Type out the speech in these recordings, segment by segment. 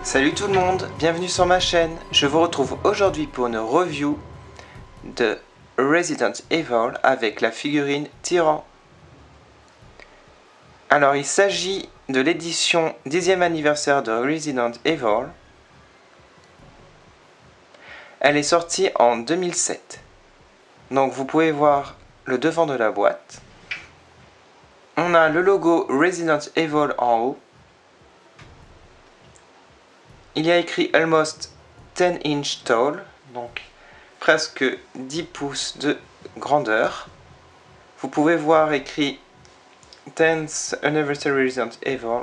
Salut tout le monde, bienvenue sur ma chaîne. Je vous retrouve aujourd'hui pour une review de Resident Evil avec la figurine Tyran. Alors il s'agit de l'édition 10e anniversaire de Resident Evil. Elle est sortie en 2007. Donc vous pouvez voir le devant de la boîte. On a le logo Resident Evil en haut. Il y a écrit Almost 10 inch tall, donc presque 10 pouces de grandeur. Vous pouvez voir écrit 10th Anniversary Resident Evil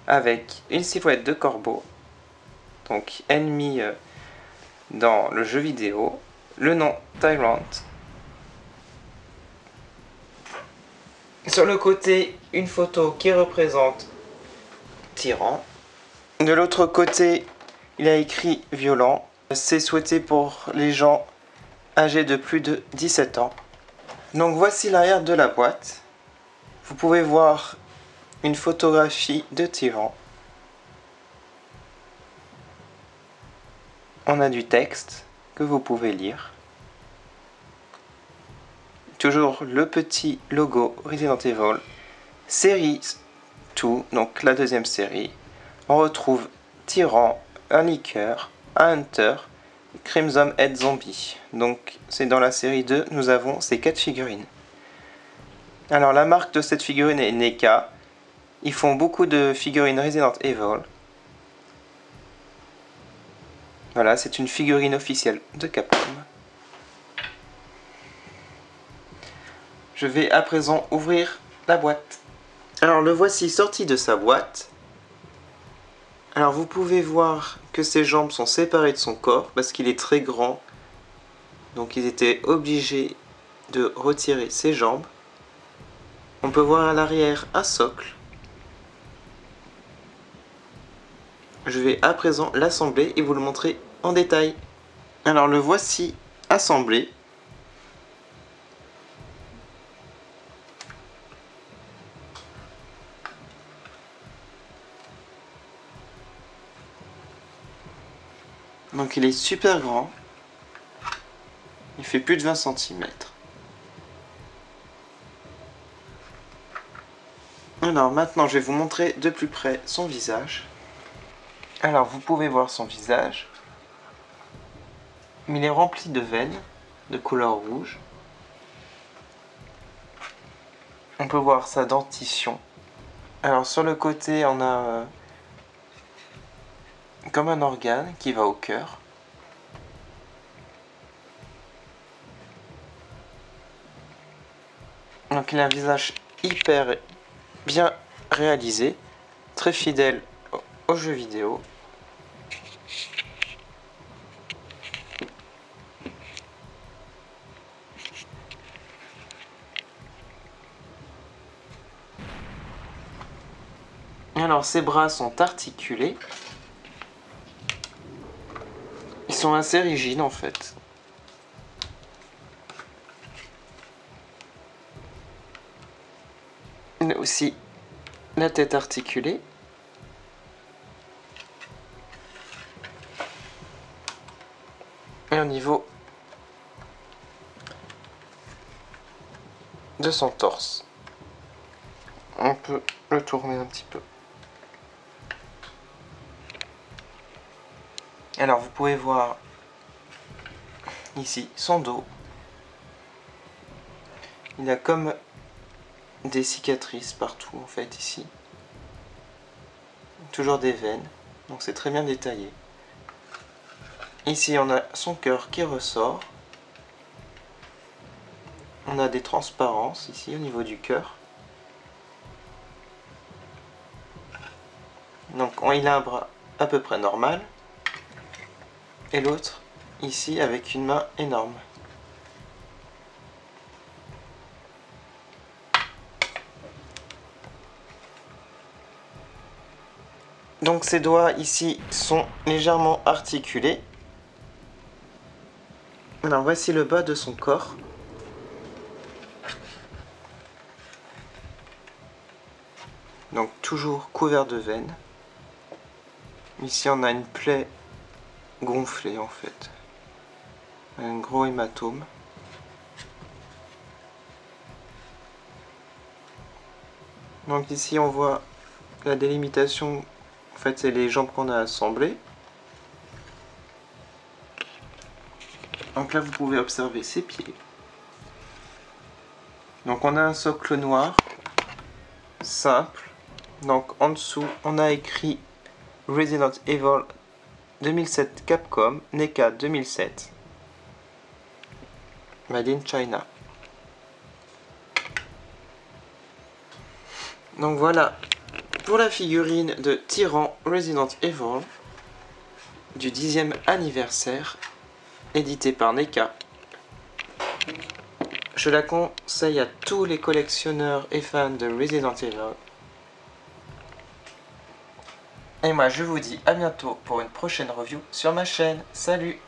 avec une silhouette de corbeau, donc ennemi dans le jeu vidéo, le nom Tyrant. Sur le côté, une photo qui représente Tyran. De l'autre côté, il a écrit violent. C'est souhaité pour les gens âgés de plus de 17 ans. Donc voici l'arrière de la boîte. Vous pouvez voir une photographie de Tyran. On a du texte que vous pouvez lire. Toujours le petit logo Resident Evil. Série 2, donc la deuxième série. On retrouve Tyran, un liqueur, un hunter, Crimson Head Zombie. Donc c'est dans la série 2, nous avons ces 4 figurines. Alors la marque de cette figurine est NECA. Ils font beaucoup de figurines Resident Evil. Voilà, c'est une figurine officielle de Capcom. Je vais à présent ouvrir la boîte. Alors le voici sorti de sa boîte. Alors vous pouvez voir que ses jambes sont séparées de son corps parce qu'il est très grand. Donc ils étaient obligés de retirer ses jambes. On peut voir à l'arrière un socle. Je vais à présent l'assembler et vous le montrer en détail. Alors le voici assemblé. Donc il est super grand. Il fait plus de 20 cm. Alors maintenant je vais vous montrer de plus près son visage. Alors vous pouvez voir son visage. Il est rempli de veines de couleur rouge. On peut voir sa dentition. Alors sur le côté on a comme un organe qui va au cœur. Donc il a un visage hyper bien réalisé, très fidèle aux jeux vidéo. Alors ses bras sont articulés. Ils sont assez rigides en fait. Il a aussi la tête articulée. Et au niveau de son torse, on peut le tourner un petit peu. Alors vous pouvez voir ici son dos. Il a comme des cicatrices partout en fait ici. Toujours des veines, donc c'est très bien détaillé. Ici on a son cœur qui ressort. On a des transparences ici au niveau du cœur. Donc il a un bras à peu près normal. Et l'autre ici avec une main énorme. Donc ses doigts ici sont légèrement articulés. Alors voici le bas de son corps. Donc toujours couvert de veines. Ici on a une plaie gonflée en fait. Un gros hématome. Donc ici on voit la délimitation, en fait c'est les jambes qu'on a assemblées. Donc là vous pouvez observer ses pieds. Donc on a un socle noir, simple. Donc en dessous on a écrit Resident Evil 2007 Capcom, NECA 2007. Made in China. Donc voilà pour la figurine de Tyran Resident Evil du 10e anniversaire, édité par NECA. Je la conseille à tous les collectionneurs et fans de Resident Evil. Et moi je vous dis à bientôt pour une prochaine review sur ma chaîne. Salut!